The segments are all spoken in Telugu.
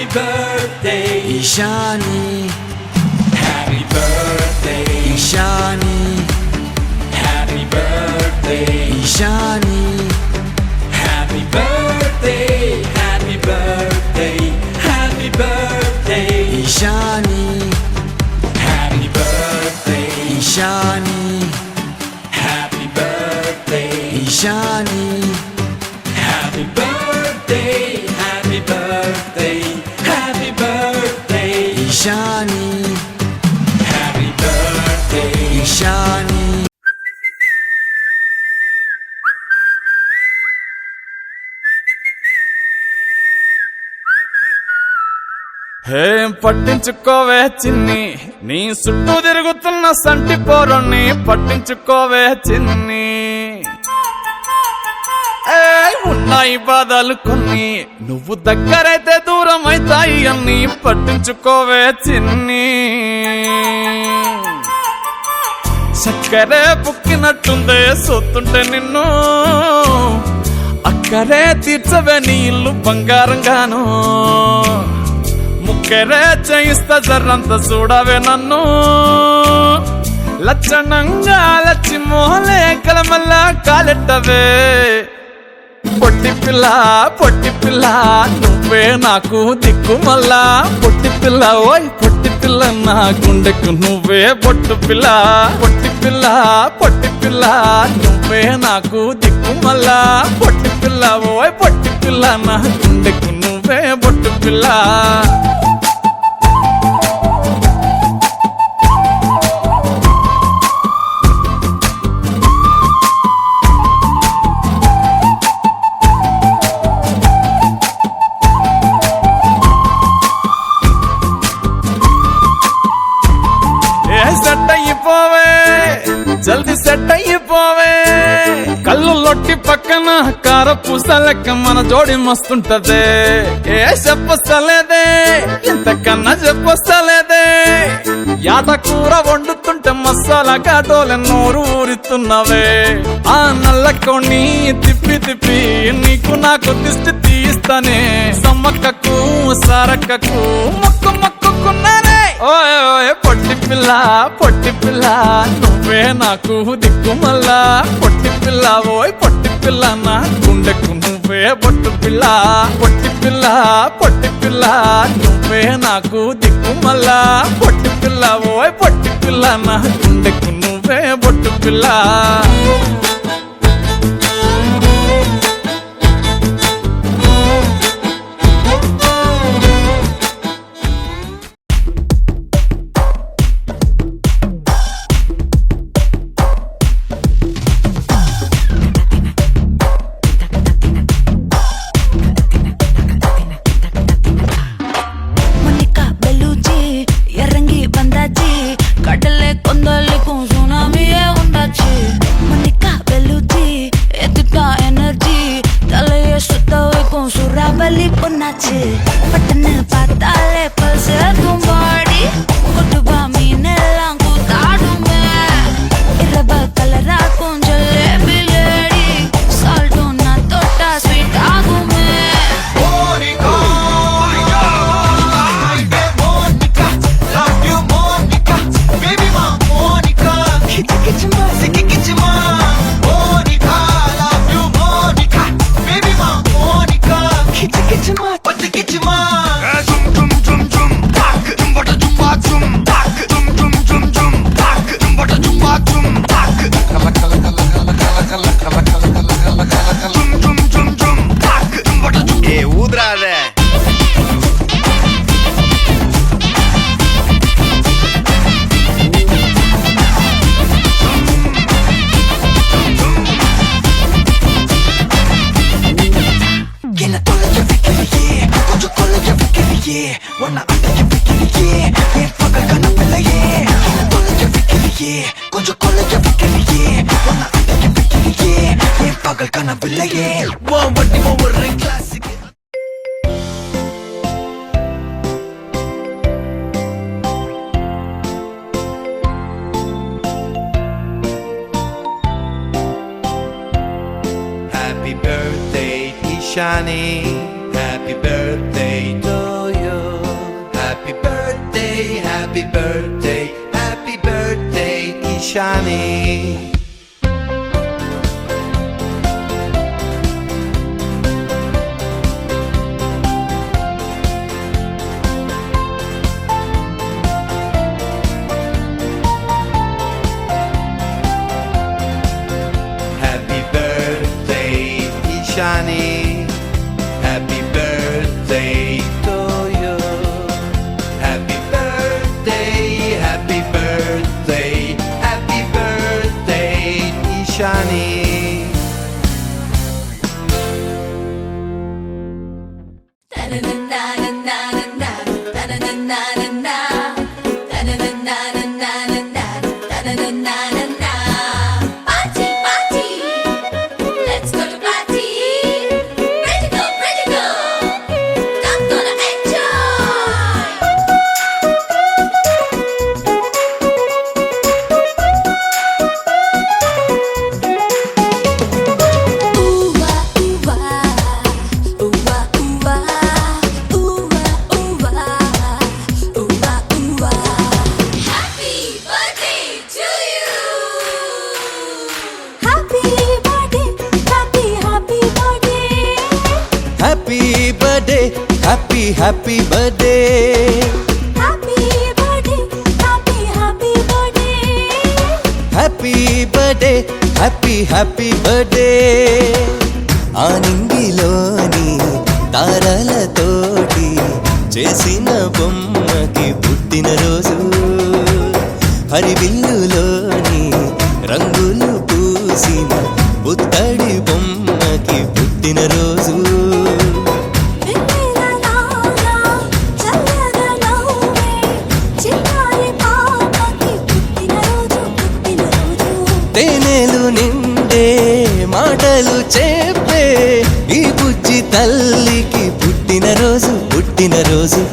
Happy birthday Ishani, Happy birthday Ishani, Happy birthday Ishani, Happy birthday Happy birthday Happy birthday Ishani, Happy birthday Ishani, Happy birthday Ishani, Happy birthday Happy birthday Happy birthday Ishani, Happy birthday Ishani. ఏం పట్టించుకోవే చిన్ని, నీ చుట్టూ తిరుగుతున్న సంటి పోరొన్ని పట్టించుకోవే చిన్ని. ఉన్నాయి బాధలు కొన్ని, నువ్వు దగ్గరైతే దూరం అవుతాయి అన్ని పట్టించుకోవే చిన్ని. చక్కరే పుక్కినట్టుందే సొత్తుంటే నిన్ను, అక్కరే తీర్చవే నీ ఇల్లు బంగారంగాను. ముక్కరే చేయిస్తా జర్రంత చూడవే నన్ను, లచ్చణంగా లచ్చి మోహలే కలమల్లా కాలెట్టవే. పొట్టి పిల్ల నువ్వే నాకు దిక్కు మల్లా. పొట్టి పిల్ల ఓయ్ పొట్టి పిల్ల నా గుండెకు నువ్వే బొట్టు పిల్ల. పొట్టి పిల్ల నువ్వే నాకు దిక్కు మల్లా. పొట్టి పిల్ల ఓయ్ పొట్టి పిల్ల నా గుండెకు నువ్వే బొట్టు పిల్ల. సెట్ అయిపోవే జల్దీ సెట్ అయిపోవే. కళ్ళు లొట్టి పక్కన కార పూస లెక్క మన జోడి మస్తుంటదే. ఏ చెప్పలేదే ఇంతకన్నా చెప్పలేదే. యాట కూర వండుతుంటే మసాలా ఘాటోలే నోరు ఊరిస్తున్నవే. ఆ నల్లకోని తిప్పి తిప్పి నీకు నాకు దిష్టి తీస్తానే. సమ్మక్కకు సారక్కకు మొక్కు మొక్కుకున్నానే. ఓయ్ ఓయ్ పొట్టి పిల్ల నువ్వే నాకు దిక్కు మల్లా. పొట్టి పిల్ల ఓయ్ పొట్టి పిల్ల నా గుండెకు నువ్వే బొట్టు పిల్ల. పొట్టి పిల్ల నువ్వే నాకు దిక్కు మల్లా. పొట్టి పిల్ల ఓయ్ పొట్టి పిల్ల నా గుండెకు నువ్వే బొట్టు పిల్ల. பட்டன்னு பார்த்தாலே பல்ஸ் தும்பாடி கொட்டுபா மீன் எல்லாம் கூத்தாடுமே. இரவ கலரா கொஞ்சம் லேபிலேடி சால்ட்டும் நான் தொட்டா ஸ்வீட் ஆகுமே. కొంచెం కొలజ పిక్కలియే వన్న అటక పిక్కలియే ఏ పగల్ కనబిల్లయే ఓ వట్టి over classic. Happy birthday Ishani, happy birthday to you. Happy birthday, Ishani. Happy birthday, Ishani. Happy birthday to you. Happy birthday, happy birthday, happy birthday, Ishani. Party, party, let's go to party. Ready go, I'm gonna enjoy. Ooh ah, ooh ah, ooh ah, ooh ah, ooh ah, ooh ah, ooh ah, ooh ah. Happy birthday to you. Happy birthday, happy birthday. Happy birthday, happy birthday. Happy birthday, happy birthday. Happy birthday, happy birthday. ఆనింగిలోని తారలతోటి చేసిన బొమ్మకి పుట్టినరోజు, హరివిల్లులోని రంగులు పూసిన పుత్తడి బొమ్మకి పుట్టినరోజు. వెన్నెలలాగా చల్లగా నవ్వే చిన్నారి పాపకి పుట్టినరోజు. తేనెలు నిండే మాటలు చెప్పే ఈ బుజ్జి తల్లికి పుట్టినరోజు.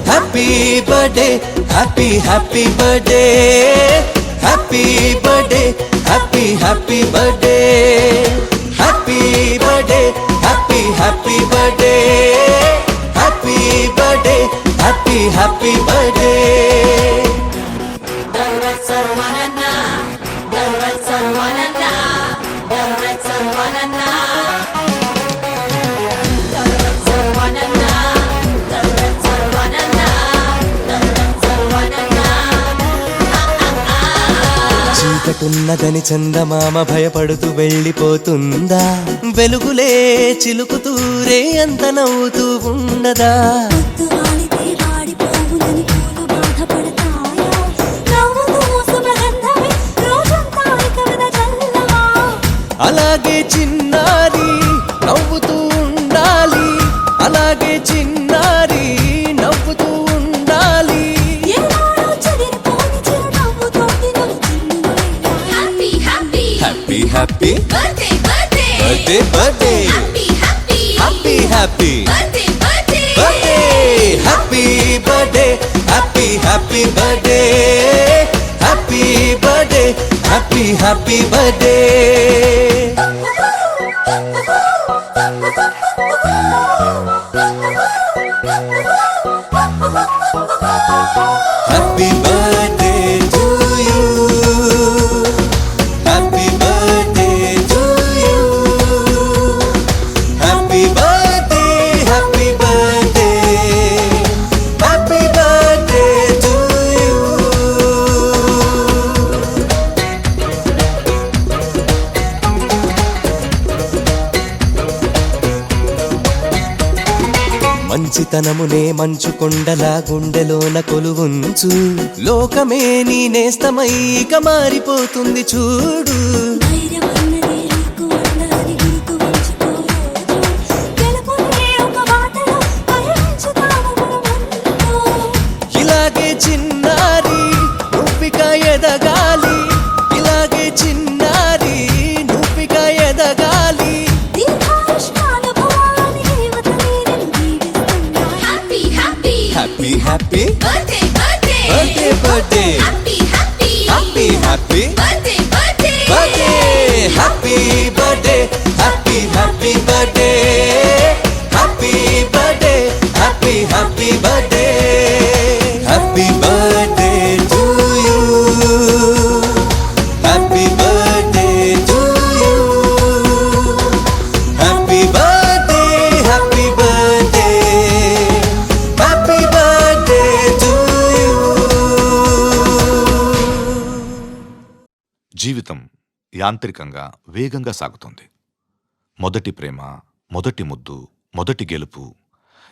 Happy birthday, happy birthday, happy birthday, happy birthday, happy birthday, happy birthday, happy birthday, happy birthday. చీకటున్నదని చందమామ భయపడుతూ వెళ్ళిపోతుందా, వెలుగులే చిలుకుతూరే అంత నవ్వుతూ ఉండదా. వాడితే వాడిపోవులని పూలు బాధపడతాయా? నవ్వుతూ సుమగంధమే రోజంతా కవిత చల్లవా? అలాగే చిన్నారి నవ్వుతూ ఉండాలి, అలాగే చిన్నారి నవ్వుతూ ఉండాలి. ఏనాడో చెదిరిపోని చిరునవ్వుతోటి నన్ను చిన్నులయ్యాయి. Happy happy Birthday, birthday birthday, happy happy birthday, happy birthday, happy birthday, happy birthday, happy birthday. Happy birthday to you. Happy birthday to you. Happy birthday, happy birthday. Happy birthday to you. మంచితనమునే మంచు కొండలా గుండెలోన కొలువుంచు, లోకమే నీ నేస్తమై ఇక మారిపోతుంది చూడు. ధైర్యమన్నది నీకు ఉన్నది గుర్తు ఉంచుకోరోజు. గెలుపునే ఒక బాటలో పయనించుతాము మనమంతా. ఇలాగే చిన్నారి నువ్విక ఎదగాలి, ఇలాగే చిన్నారి నువ్విక ఎదగాలి. దీర్ఘాయుష్మాన భవాని దేవతలే నిన్ను దీవిస్తున్నాయి. Happy happy Birthday, birthday birthday, happy happy birthday, happy birthday, happy birthday, happy birthday, happy birthday, happy birthday. యాంత్రికంగా వేగంగా సాగుతుంది. మొదటి ప్రేమ, మొదటి ముద్దు, మొదటి గెలుపు,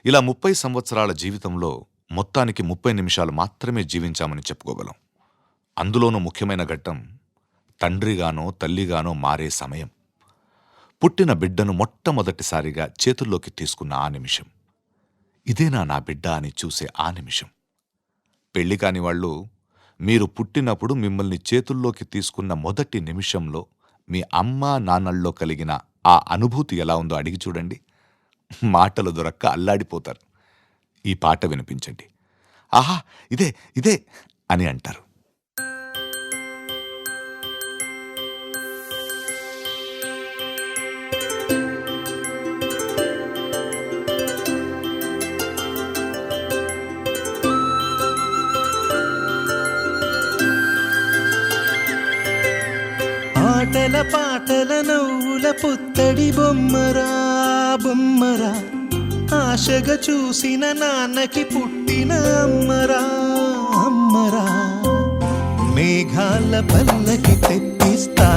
ఇలా 30 సంవత్సరాల జీవితంలో మొత్తానికి 30 నిమిషాలు మాత్రమే జీవించామని చెప్పుకోగలం. అందులోనూ ముఖ్యమైన ఘట్టం తండ్రిగానో తల్లిగానో మారే సమయం. పుట్టిన బిడ్డను మొట్టమొదటిసారిగా చేతుల్లోకి తీసుకున్న ఆ నిమిషం. ఇదేనా నా బిడ్డ అని చూసే ఆ నిమిషం. పెళ్లి కాని వాళ్ళు మీరు పుట్టినప్పుడు మిమ్మల్ని చేతుల్లోకి తీసుకున్న మొదటి నిమిషంలో మీ అమ్మా నాన్నల్లో కలిగిన ఆ అనుభూతి ఎలా ఉందో అడిగి చూడండి. మాటలు దొరక్క అల్లాడిపోతారు. ఈ పాట వినిపించండి. ఆహా, ఇదే ఇదే అని అంటారు. ఆటల పాటల నవ్వుల పుత్తడి బొమ్మరా బొమ్మరా, ఆశగా చూసిన నాన్నకి పుట్టిన అమ్మరా అమ్మరా. మేఘాల పల్లకి తెప్పిస్తా,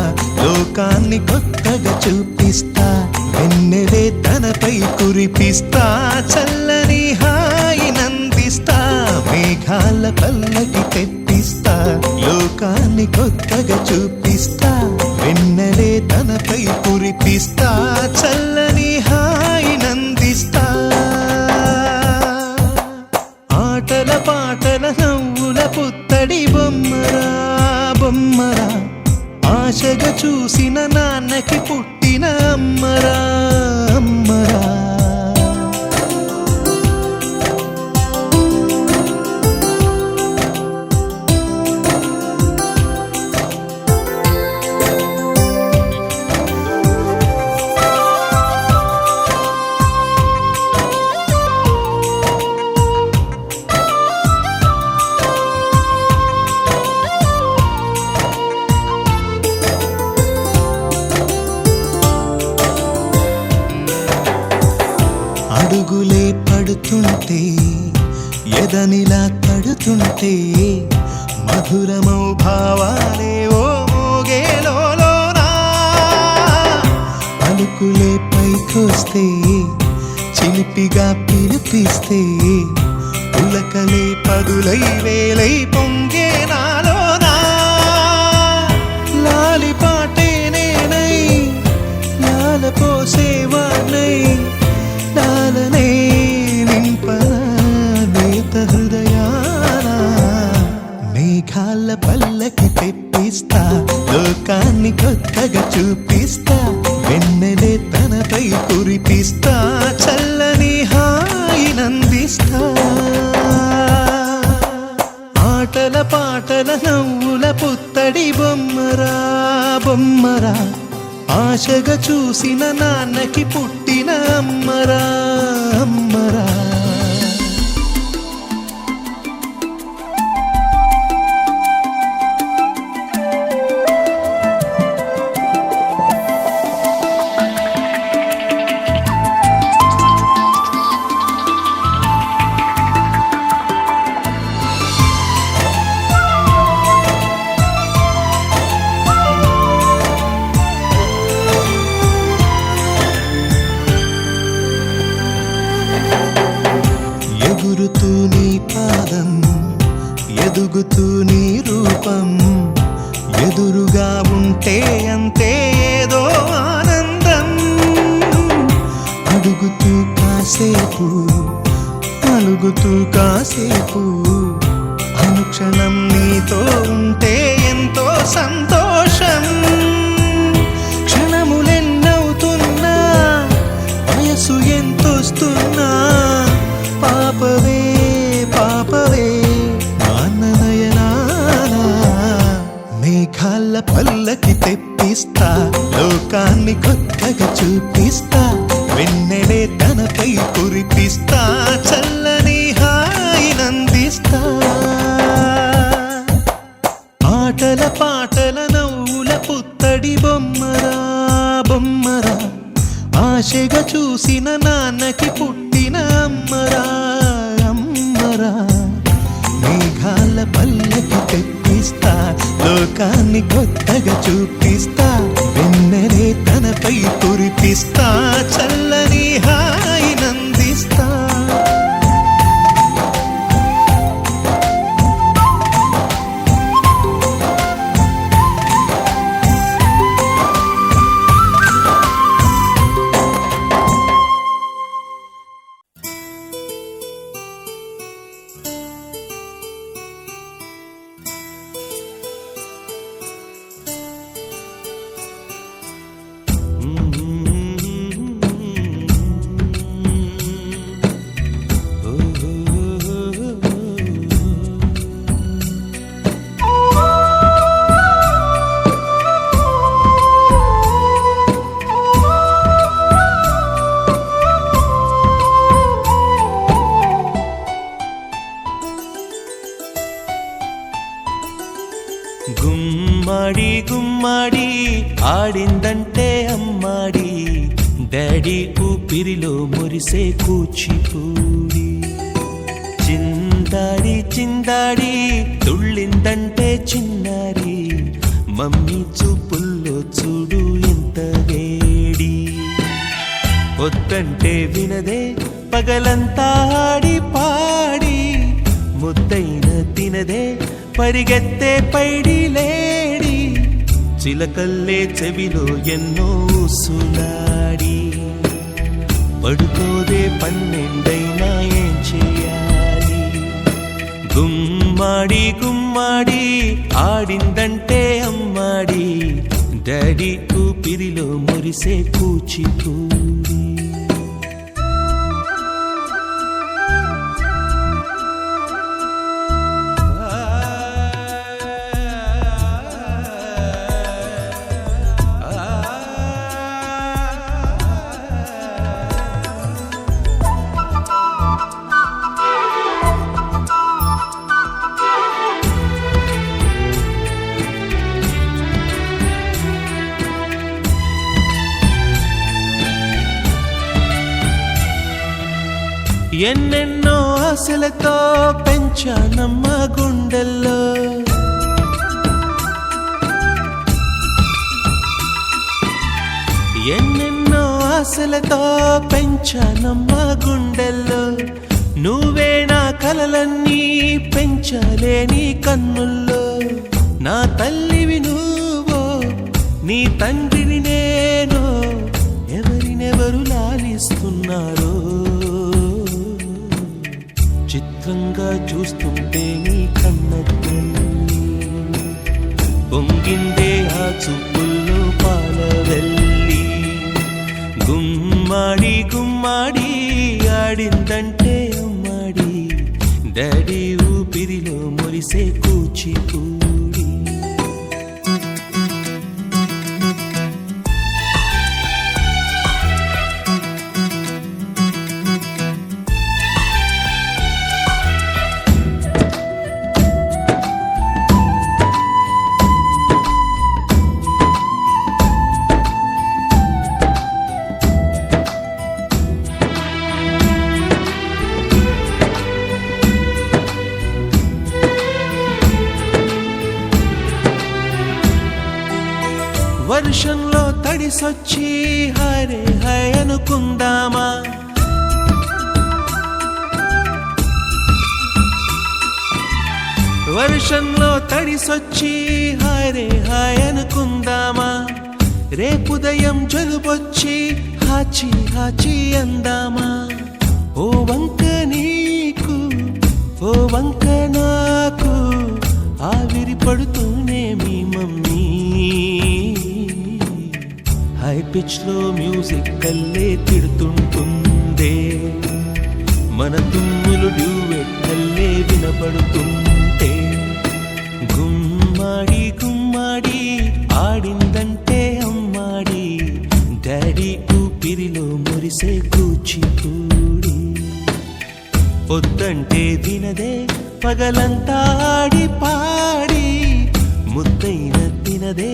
లోకాన్ని కొత్తగా చూపిస్తా, వెన్నెలే తనపై కురిపిస్తా, చల్లని హాయి నందిస్తా. మేఘాల పల్లకి తెప్పిస్తా, లోకాన్ని కొత్తగా చూపిస్తా, వెన్నెలే తనపై కురిపిస్తా, చల్లని హాయి నందిస్తా. ఆటల పాటల నవ్వుల పుత్తడి బొమ్మరా బొమ్మరా, ఆశగా చూసిన నాన్నకి పుట్టిన అమ్మరా అమ్మరా. అడుగులే పడుతుంటే, ఎదనిలా తడుతుంటే, మధురమౌ భావాలే ఓ మోగేలోనా. పలుకులే పైకొస్తే, చిలిపిగా పిలిపిస్తే, పులకలే పదులై వేలై పొంగే నాలోనా. లాలి పాటే నేనై, లాల పోసేవాణ్ణై, లాలనే నింపనా నేత హృదయానా. మేఘాల పల్లకి తెప్పిస్తా, లోకాన్ని కొత్తగా చూపిస్తా, వెన్నెలే తనపై కురిపిస్తా, చల్లని హాయి నందిస్తా. ఆటల పాటల నవ్వుల పుత్తడి బొమ్మరా బొమ్మరా, ఆశగా చూసిన నాన్నకి పుట్టిన అమ్మరా అమ్మరా. ఎగురుతూ నీ పాదం, ఎదుగుతూ నీ రూపం, ఎదురుగా ఉంటే అంతే ఏదో ఆనందం. అడుగుతూ కాసేపు, అలుగుతూ కాసేపు, అనుక్షణం నీతో ఉంటే ఎంతో సంతోషం. క్షణములెన్నవుతున్నా, వయసు ఎంతొస్తున్నా, పాపవే పాపవే నాన్ననయనానా. మేఘాల పల్లకి తెప్పిస్తా, లోకాన్ని కొత్తగా చూపిస్తా, వెన్నెలే తనపై కురిపిస్తా, చల్లని హాయి నందిస్తా. ఆటల పాటల నవ్వుల పుత్తడి బొమ్మరా బొమ్మరా, ఆశగా చూసిన నాన్నకి పుట్టిన అమ్మరా అమ్మరా. మేఘాల పల్లకి తెప్పిస్తా, లోకాన్ని కొత్తగా చూపిస్తా, గుమ్మాడి ఆడిందంటే అమ్మాడి డాడీ ఊపిరిలో మురిసే కూచిపూడి చిందాడి చిందాడి తుళ్ళిందంటే చిన్నారి మమ్మీ చూపుల్లో చూడు ఎంత వేడి వద్దంటే వినదే పగలంతా ఆడి పాడి ముద్దైన తినదే పరిగెత్తే పైడి లేడి చిలకల్లే చెవిలో ఎన్నో సులాడి పడుకోదే పన్నెండైనా ఏం చేయాలి గుమ్మాడి గుమ్మాడి ఆడిందంటే అమ్మాడి డాడీ ఊపిరిలో మురిసే కూచిపూడి ఎన్నెన్నో ఆశలతో పెంచానమ్మ గుండెల్లో ఎన్నెన్నో ఆశలతో పెంచానమ్మ గుండెల్లో నువ్వే నా కలలన్నీ పెంచాలే నీ కన్నుల్లో నా తల్లివి నువ్వో నీ తండ్రిని నేను ఎవరినెవరు లాలిస్తున్నారో చిత్రంగా చూస్తుంటే నీ కన్న పొంగిందే ఆ చూపుల్లో పాలవెల్లి గుమ్మాడి గుమ్మాడి ఆడిందంటే అమ్మాడి డాడీ ఊపిరిలో మురిసే కూచిపూడి వర్షంలో తడిసొచ్చి హరే హై అనుకుందామా వర్షంలో తడిసొచ్చి హరే హై అనుకుందామా రేపుదయం జలుబొచ్చి హాచి హాచి అందామా ఓ వంక నీకు ఓ వంక నాకు ఆవిరి పడుతూనే మీ మమ్మీ హై పిచ్ లో మ్యూజిక్ కల్లే తిడుతుంటుందే మన తుమ్ములు డ్యూయెట్ కల్లే వినపడుతుంటే గుమ్మాడి గుమ్మాడి ఆడిందంటే అమ్మాడి డాడీ ఊపిరిలో మురిసే కూచిపూడి వద్దంటే వినదే పగలంతా ఆడి పాడి ముద్దైన తినదే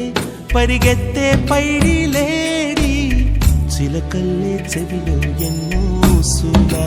పరిగెత్తే పైడి లేడి చిలకల్లే చెవిలో ఎన్నో సులా